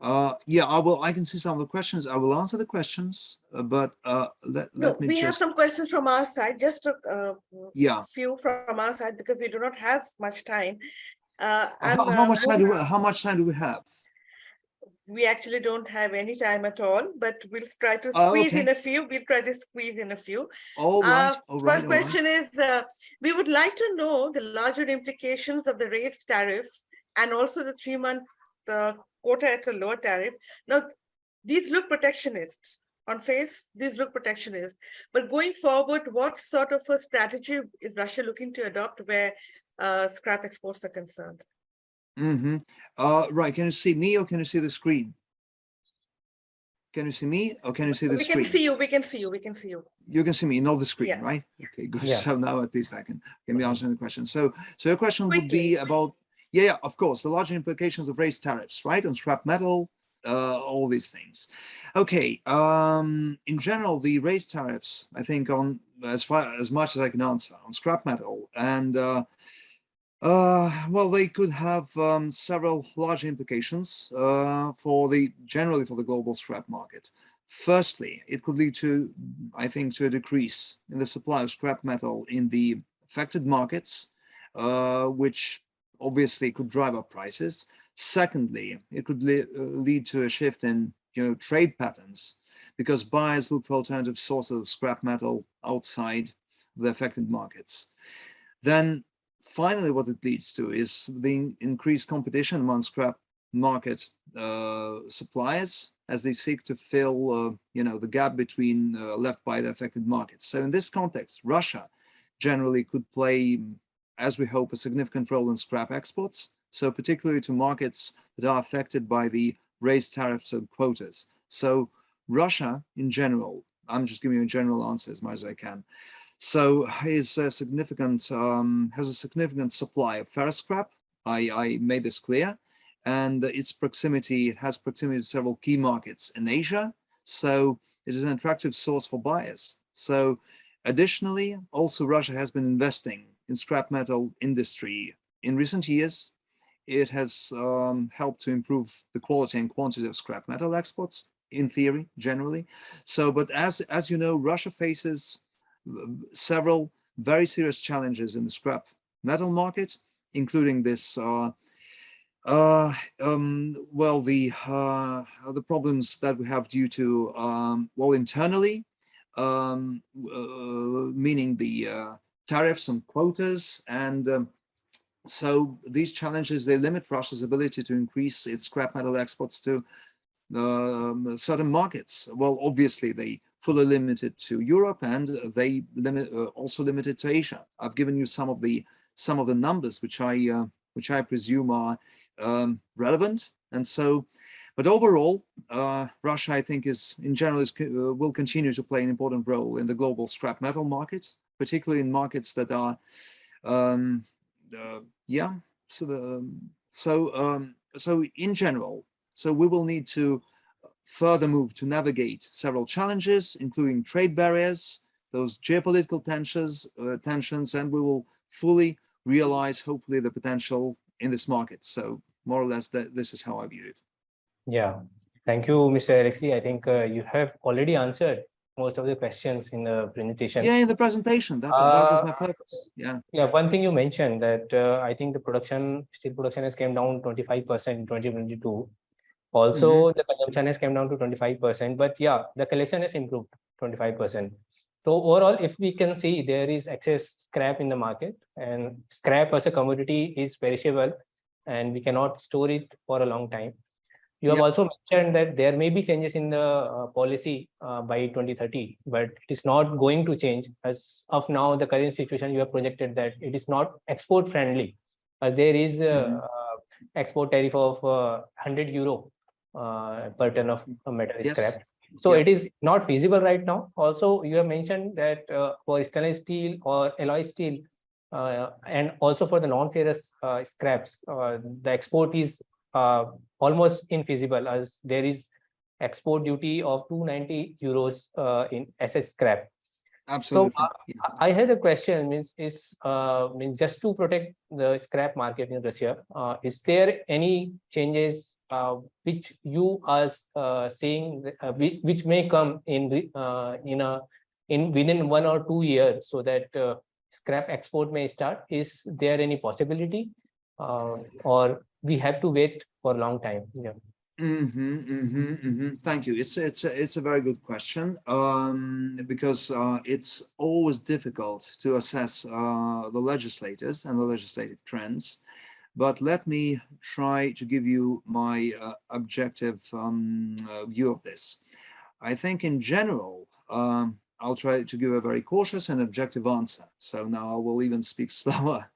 I can see some of the questions. I will answer the questions, but let me we have some questions from our side, just a few from our side, because we do not have much time. How much time do we have? We actually don't have any time at all, but we'll try to squeeze in a few. We'll try to squeeze in a few. All right. First question is, we would like to know the larger implications of the raised tariffs and also the 3-month quota at a lower tariff. Now, these look protectionist. On face, these look protectionist. But going forward, what sort of a strategy is Russia looking to adopt where scrap exports are concerned? Right. Can you see me, or can you see the screen? Can you see me, or can you see the screen? We can see you. We can see you. We can see you. You can see me, not the screen, right? Okay, good. Yeah. So now at least I can be answering the question. So your question would be about, of course, the larger implications of raised tariffs, right, on scrap metal, all these things. Okay. In general, the raised tariffs, I think, on as much as I can answer, on scrap metal, and well, they could have several large implications generally for the global scrap market. Firstly, it could lead to, I think, to a decrease in the supply of scrap metal in the affected markets, which obviously could drive up prices. Secondly, it could lead to a shift in trade patterns, because buyers look for alternative sources of scrap metal outside the affected markets. Then finally, what it leads to is the increased competition among scrap market suppliers as they seek to fill, the gap between left by the affected markets. So in this context, Russia generally could play, as we hope, a significant role in scrap exports. So particularly to markets that are affected by the raised tariffs and quotas. So Russia, in general, I'm just giving you a general answer as much as I can. So has a significant supply of ferrous scrap. I made this clear, and it has proximity to several key markets in Asia. So it is an attractive source for buyers. So additionally, also Russia has been investing in scrap metal industry in recent years. It has helped to improve the quality and quantity of scrap metal exports, in theory, generally. So, but as you know, Russia faces several very serious challenges in the scrap metal market, including this, the problems that we have due to, internally, meaning the tariffs and quotas, and So these challenges, they limit Russia's ability to increase its scrap metal exports to certain markets. Well, obviously they fully limited to Europe, and they also limited to Asia. I've given you some of the numbers which I presume are relevant. And so, but overall, Russia, I think, in general will continue to play an important role in the global scrap metal market, particularly in markets that are yeah. So in general, so we will need to further move to navigate several challenges, including trade barriers, those geopolitical tensions, and we will fully realize, hopefully, the potential in this market. So more or less, this is how I view it. Yeah, thank you, Mr. Alexei. I think you have already answered most of the questions in the presentation. Yeah, in the presentation, that was my purpose. Yeah. Yeah, one thing you mentioned that I think the steel production has came down 25% in 2022. Also, the consumption has come down to 25%, but yeah, the collection has improved 25%. So overall, if we can see, there is excess scrap in the market, and scrap as a commodity is perishable, and we cannot store it for a long time. You have also mentioned that there may be changes in the policy by 2030, but it is not going to change. As of now, the current situation, you have projected that it is not export friendly. There is export tariff of 100 euro per ton of metal scrap. So it is not feasible right now. Also, you have mentioned that for stainless steel or alloy steel, and also for the non-ferrous scraps, the export is almost infeasible, as there is export duty of 290 euros in SS scrap. Absolutely. So I had a question, means just to protect the scrap market in Russia, is there any changes which you are seeing which may come in within 1 or 2 years, so that scrap export may start? Is there any possibility, or we have to wait for a long time? Yeah. Thank you. It's a very good question, because it's always difficult to assess the legislators and the legislative trends. But let me try to give you my objective view of this. I think in general, I'll try to give a very cautious and objective answer. So now I will even speak slower,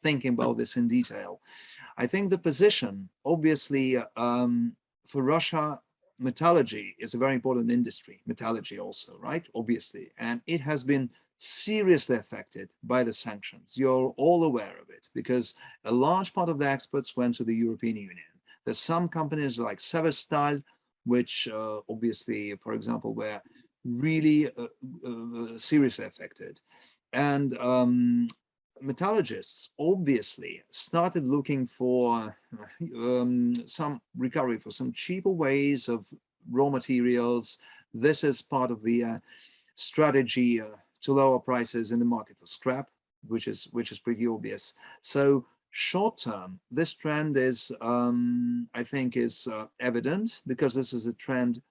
thinking about this in detail. I think the position, obviously, for Russia, metallurgy is a very important industry, metallurgy also, right? Obviously, and it has been seriously affected by the sanctions. You're all aware of it, because a large part of the exports went to the European Union. There's some companies like Severstal, which obviously, for example, were really seriously affected. And metallurgists obviously started looking for some recovery, for some cheaper ways of raw materials. This is part of the strategy to lower prices in the market for scrap, which is pretty obvious. So short term, this trend is, I think, is evident, because this is a trend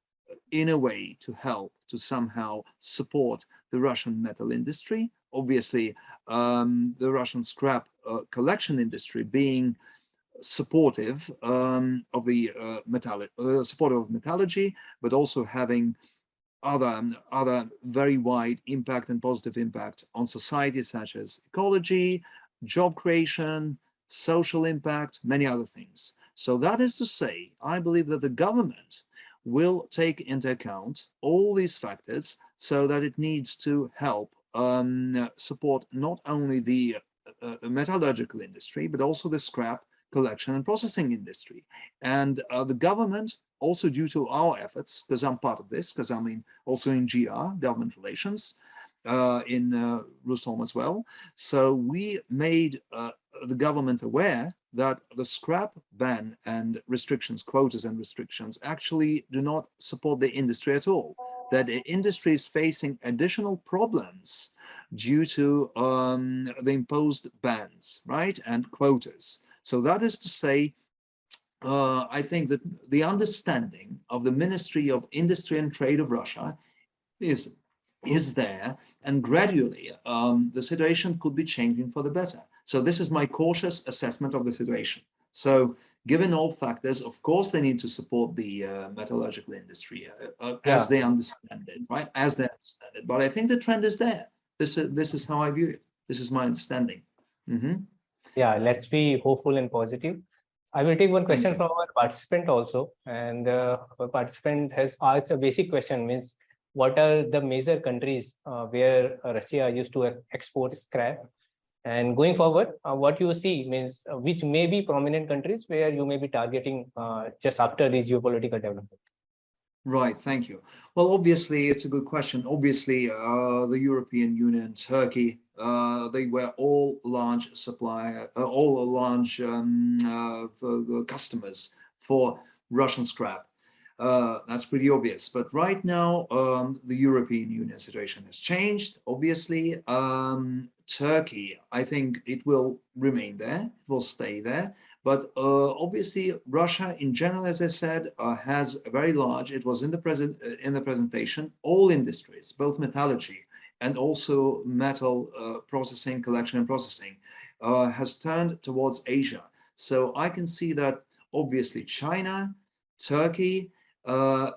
in a way to help to somehow support the Russian metal industry. Obviously, the Russian scrap collection industry being supportive of the supportive of metallurgy, but also having other very wide impact and positive impact on society, such as ecology, job creation, social impact, many other things. So that is to say, I believe that the government will take into account all these factors, so that it needs to help support not only the metallurgical industry, but also the scrap collection and processing industry. And the government, also due to our efforts, because I'm part of this, because I'm also in GR, government relations, in Rusal as well. So we made the government aware that the scrap ban and restrictions, quotas and restrictions, actually do not support the industry at all. That the industry is facing additional problems due to the imposed bans, right, and quotas. So that is to say, I think that the understanding of the Ministry of Industry and Trade of Russia is there, and gradually the situation could be changing for the better. So this is my cautious assessment of the situation. So given all factors, of course, they need to support the metallurgical industry as they understand it, right? As they understand it. But I think the trend is there. This is how I view it. This is my understanding. Yeah, let's be hopeful and positive. I will take one question from our participant also. And our participant has asked a basic question, means what are the major countries where Russia used to export scrap? And going forward, what you see means which may be prominent countries where you may be targeting just after this geopolitical development. Right, thank you. Well, obviously, it's a good question. Obviously, the European Union, Turkey, they were all large supplier, all large customers for Russian scrap. That's pretty obvious. But right now, the European Union situation has changed. Obviously, Turkey, I think it will remain there. It will stay there. But obviously, Russia in general, as I said, has a very large. It was in the presentation. All industries, both metallurgy and also metal processing, collection and processing, has turned towards Asia. So I can see that obviously China, Turkey,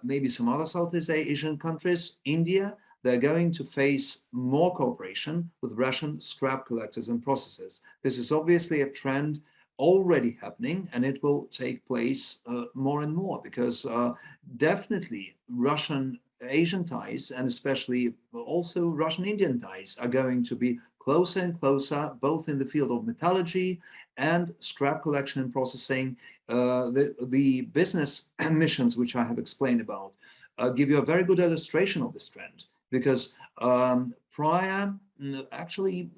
maybe some other Southeast Asian countries, India, they're going to face more cooperation with Russian scrap collectors and processors. This is obviously a trend already happening, and it will take place more and more, because definitely Russian Asian ties, and especially also Russian Indian ties, are going to be closer and closer, both in the field of metallurgy and scrap collection and processing. The business missions, which I have explained about, give you a very good illustration of this trend, because prior, actually,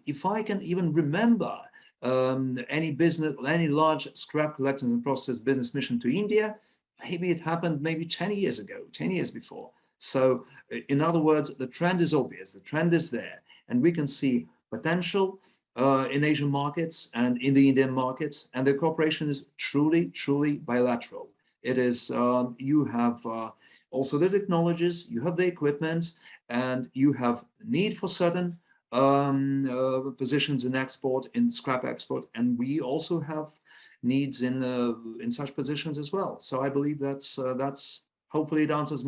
if I can even remember any large scrap collection and process business mission to India, maybe it happened maybe 10 years ago, 10 years before. So in other words, the trend is obvious, the trend is there, and we can see potential in Asian markets and in the Indian market, and the cooperation is truly, truly bilateral. It is, you have also the technologies, you have the equipment, and you have need for certain positions in export, in scrap export, and we also have needs in such positions as well. So I believe that's hopefully it answers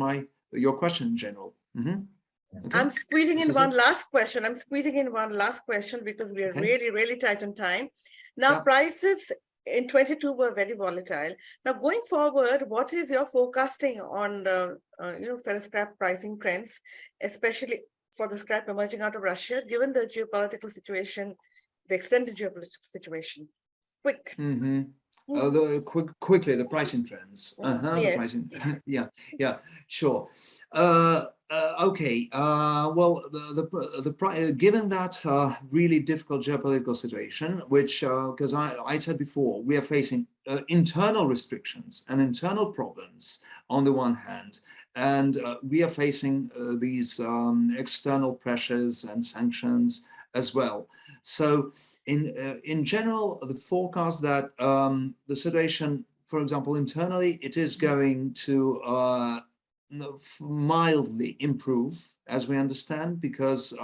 your question in general. Okay. I'm squeezing in one last question. Because we are really tight on time. Now, prices in 22 were very volatile. Now, going forward, what is your forecasting on the ferrous scrap pricing trends, especially for the scrap emerging out of Russia, given the geopolitical situation, the extended geopolitical situation? Quick. Quickly, the pricing trends. Yes. The pricing. Yeah, sure. Okay. Well, given that really difficult geopolitical situation, which, because I said before, we are facing internal restrictions and internal problems on the one hand, and we are facing these external pressures and sanctions as well. So in general, the forecast that the situation, for example, internally, it is going to mildly improve, as we understand, because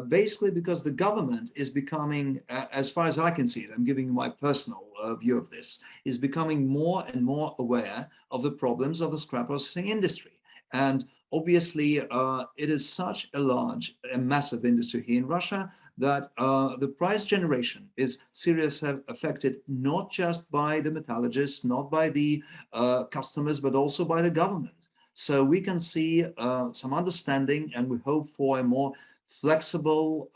basically because the government is becoming, as far as I can see it, I'm giving you my personal view of this, is becoming more and more aware of the problems of the scrap processing industry. And obviously, it is such a massive industry here in Russia that the price generation is seriously affected not just by the metallurgists, not by the customers, but also by the government. So we can see some understanding, and we hope for a more flexible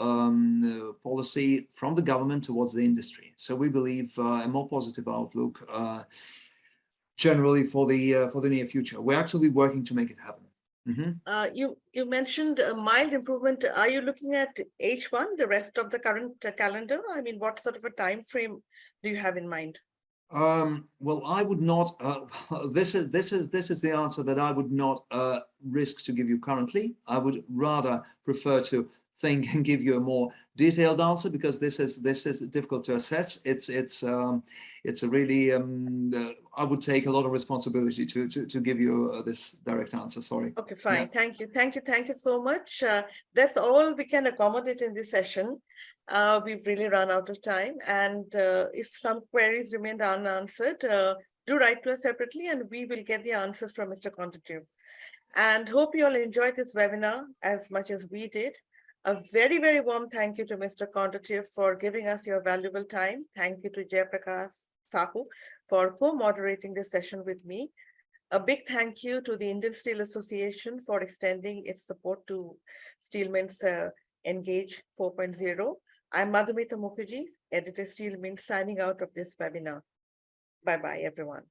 policy from the government towards the industry. So we believe a more positive outlook generally for the near future. We're actually working to make it happen. You mentioned a mild improvement. Are you looking at H1, the rest of the current calendar? I mean, what sort of a time frame do you have in mind? Well, I would not. This is the answer that I would not risk to give you currently. I would rather prefer to thing can give you a more detailed answer, because this is difficult to assess. It's a really I would take a lot of responsibility to give you this direct answer. Sorry. Okay, fine. Thank you so much. That's all we can accommodate in this session. We've really run out of time, and if some queries remained unanswered, do write to us separately, and we will get the answers from Mr. Kontateev. And hope you all enjoyed this webinar as much as we did. A very, very warm thank you to Mr. Kontateev for giving us your valuable time. Thank you to Jayaprakash Sahu for co-moderating this session with me. A big thank you to the Indian Steel Association for extending its support to Steelmint's Engage 4.0. I'm Madhumita Mukherjee, Editor Steelmint, signing out of this webinar. Bye-bye, everyone.